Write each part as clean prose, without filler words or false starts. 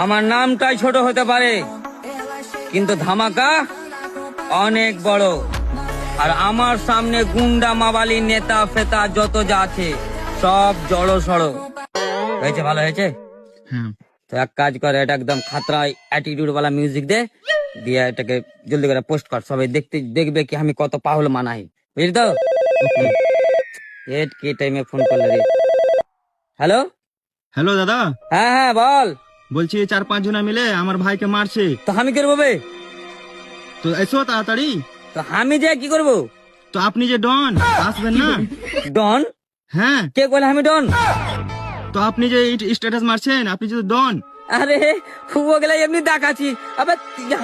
আমার নামটাই ছোট হতে পারে কিন্তু ধামাকা অনেক বড়। আর আমার সামনে গুন্ডা মাবালি নেতা ফেতা যত যা আছে সব জড়ো সড়ো। হয়েছে, ভালো হয়েছে। তো এক কাজ করে, এটা একদম খাতরা অ্যাটিটিউড वाला মিউজিক দে, দিয়ে এটাকে জলদি করে পোস্ট কর, সবাই দেখবে কি আমি কত পাহুল মানাই, বুঝলি তো। কি টাইমে ফোন করলে রে? হ্যালো হ্যালো দাদা, হ্যাঁ হ্যাঁ বল। বলছি 4-5 জনা মিলে আমার ভাইকে মারছে। তো আমি করবো বে? তো এসো তাড়াতাড়ি। তো আমি যে কি করবো? তো আপনি যে ডন, আসবেন না? ডন? হ্যাঁ, কে বলে আমি ডন? তো আপনি যে স্ট্যাটাস মারছেন, আপনি যে ডন। আরে ও গেলে এমনি দেখাচ্ছি। আবার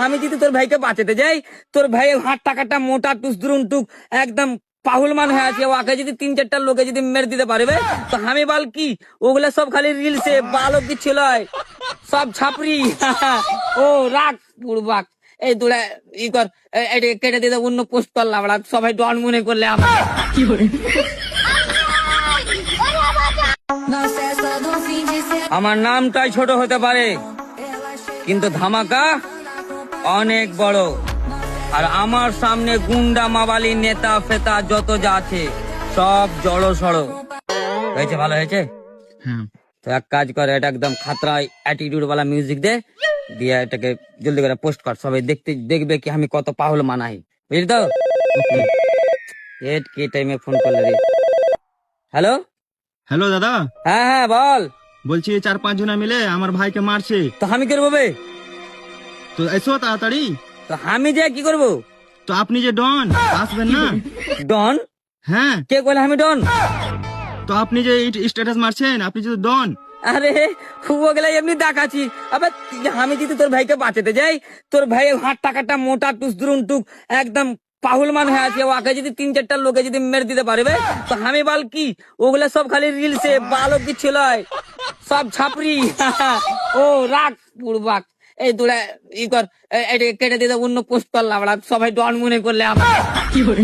আমি যদি তোর ভাইকে বাঁচাতে যাই, তোর ভাই হাত টাকাটা মোটা টুস দুরুন টুক একদম পাহুল মান হয়ে আছে, ওকে যদি 3-4টা লোকে যদি মেরে দিতে পারবে, তো আমি বল কি ওগুলা সব খালি রিলসে বালক দিচ্ছিল, সব ছাপরি। ও রাখ বুড়বাক, এই তোরা ই কর, এটা কেটে দিয়ে অন্য পোস্ট করলাম, সবাই ডন মনে করলে আমার কি করে। আমার নামটাই ছোট হতে পারে কিন্তু ধামাকা অনেক বড়। আর আমার সামনে গুন্ডা মাবালি নেতা ফেতা যত যা আছে সব জড়ো সড়ো। হয়েছে, ভালো হয়েছে। তো এক কাজ করে, এটা একদম খাতরা অ্যাটিটিউড वाला মিউজিক দে, দিয়ে এটাকে জলদি করে পোস্ট কর, সবাই দেখবে কি আমি কত পাহুল মানাই, বুঝলি তো। কি টাইমে ফোন করলে রে? হ্যালো হ্যালো দাদা, হ্যাঁ হ্যাঁ বল। বলছি 4-5 জনা মিলে আমার ভাইকে মারছে। তো আমি করবো বে? তো এসো তাড়াতাড়ি। তো আমি যে কি করবো? তো আপনি যে ডন, আসবেন না? ডন? হ্যাঁ, কে বলে আমি ডন? তো আপনি যে স্ট্যাটাস মারছেন, আপনি যে ডন। আরে ও গেলে এমনি দেখাচ্ছি। আবার আমি যদি তোর ভাইকে বাঁচাতে যাই, তোর ভাই হাত টাকাটা মোটা টুস দুরুন টুক একদম পাহুল মান হয়ে আছে, ওকে যদি 3-4টা লোকে যদি মেরে দিতে পারবে, তো আমি বল কি ওগুলা সব খালি রিলসে বালক দিচ্ছিল, সব ছাপরি। ও রাখ বুড়বাক, এই তোরা ই কর, এটা কেটে দিয়ে অন্য পোস্ট করলাম, সবাই ডন মনে করলে আমার কি করে।